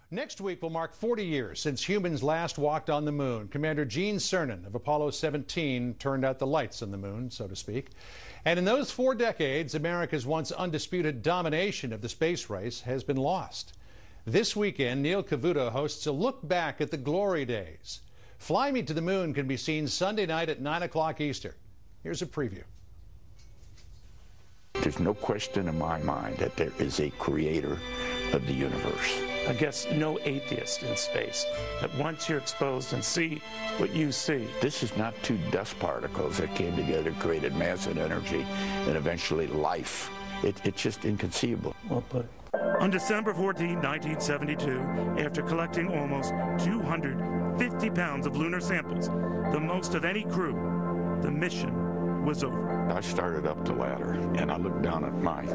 Next week will mark 40 years since humans last walked on the moon. Commander Gene Cernan of Apollo 17 turned out the lights on the moon, so to speak. And in those 4 decades, America's once undisputed domination of the space race has been lost. This weekend, Neil Cavuto hosts a look back at the glory days. Fly Me to the Moon can be seen Sunday night at 9 o'clock Eastern. Here's a preview. There's no question in my mind that there is a creator of the universe. I guess no atheist in space, that once you're exposed and see what you see. This is not 2 dust particles that came together, created mass and energy, and eventually life. It's just inconceivable. Well put. On December 14, 1972, after collecting almost 250 pounds of lunar samples, the most of any crew, the mission was over. I started up the ladder, and I looked down at my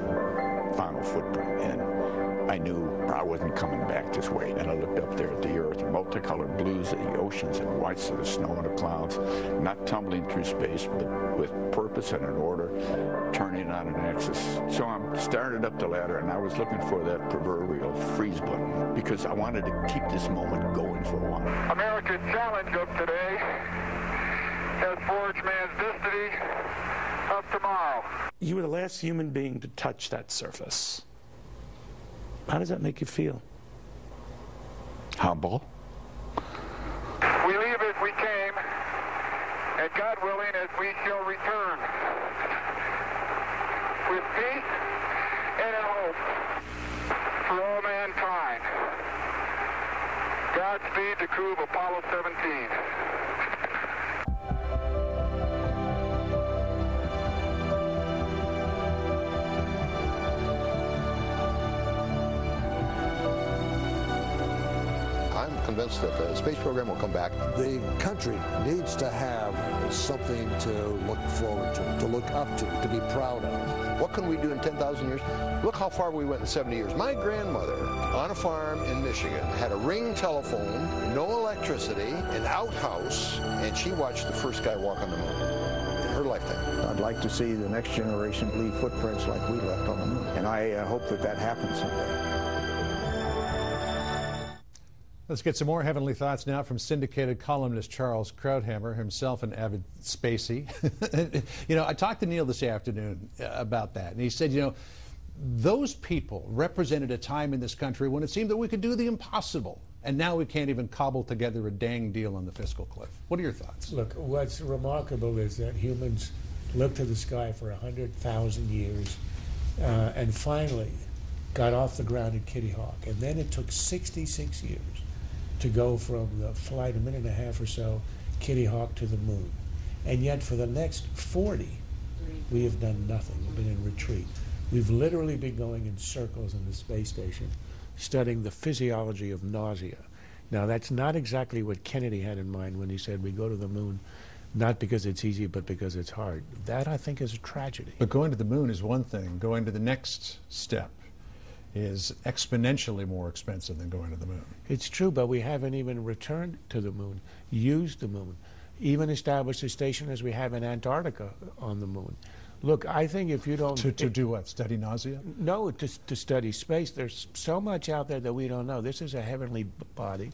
final footprint, and I knew I wasn't coming back this way. And I looked up there at the earth, multicolored blues of the oceans and whites of the snow and the clouds, not tumbling through space, but with purpose and an order, turning on an axis. So I started up the ladder, and I was looking for that proverbial freeze button, because I wanted to keep this moment going for a while. America's challenge of today has forged man's destiny of tomorrow. You were the last human being to touch that surface. How does that make you feel? Humble. We leave as we came, and God willing, as we shall return, with peace and in hope for all mankind. Godspeed the crew of Apollo 17. Convinced that the space program will come back. The country needs to have something to look forward to look up to be proud of. What can we do in 10,000 years? Look how far we went in 70 years. My grandmother, on a farm in Michigan, had a ring telephone, no electricity, an outhouse, and she watched the first guy walk on the moon in her lifetime. I'd like to see the next generation leave footprints like we left on the moon, and I hope that that happens someday. Let's get some more heavenly thoughts now from syndicated columnist Charles Krauthammer, himself an avid spacey. I talked to Neil this afternoon about that, and he said, those people represented a time in this country when it seemed that we could do the impossible, and now we can't even cobble together a dang deal on the fiscal cliff. What are your thoughts? Look, what's remarkable is that humans looked to the sky for 100,000 years and finally got off the ground in Kitty Hawk, and then it took 66 years to go from the flight, a minute and a half or so, Kitty Hawk to the moon. And yet for the next 40, we have done nothing. We've been in retreat. We've literally been going in circles in the space station, studying the physiology of nausea. Now, that's not exactly what Kennedy had in mind when he said we go to the moon, not because it's easy, but because it's hard. That, I think, is a tragedy. But going to the moon is one thing. Going to the next step is exponentially more expensive than going to the moon. It's true, but we haven't even returned to the moon, used the moon, even established a station as we have in Antarctica on the moon. Look, I think if you don't... To do what? Study nausea? No, to study space. There's so much out there that we don't know. This is a heavenly body,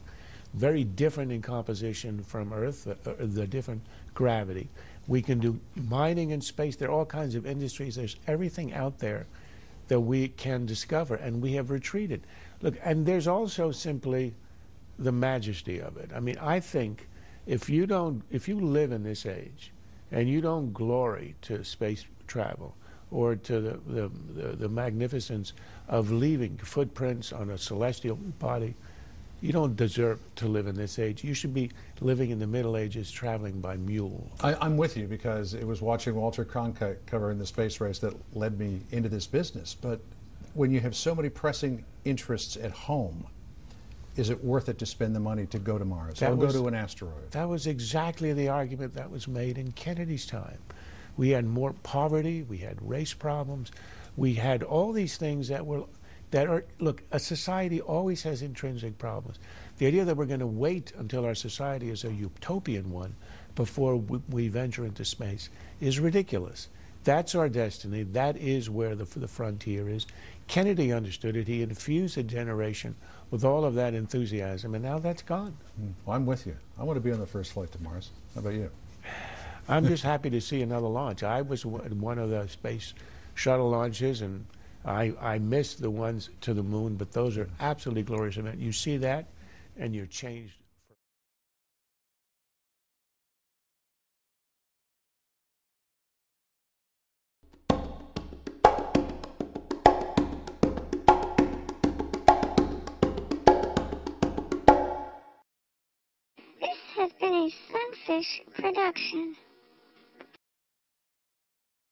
very different in composition from Earth, the different gravity. We can do mining in space. There are all kinds of industries. There's everything out there that we can discover, and we have retreated. Look, and there's also simply the majesty of it. I mean, I think if you live in this age and you don't glory to space travel or to the magnificence of leaving footprints on a celestial body, you don't deserve to live in this age. You should be living in the Middle Ages, traveling by mule. I'm with you, because it was watching Walter Cronkite covering the space race that led me into this business. But when you have so many pressing interests at home, is it worth it to spend the money to go to Mars or go to an asteroid? That was exactly the argument that was made in Kennedy's time. We had more poverty, we had race problems, we had all these things that are, look, a society always has intrinsic problems. The idea that we're going to wait until our society is a utopian one before we venture into space is ridiculous. That's our destiny. That is where the frontier is. Kennedy understood it. He infused a generation with all of that enthusiasm, and now that's gone. Well, I'm with you. I want to be on the first flight to Mars. How about you? I'm just happy to see another launch. I was one of the space shuttle launches, and I missed the ones to the moon, but those are absolutely glorious events. You see that, and you're changed. This has been a Sunfish production.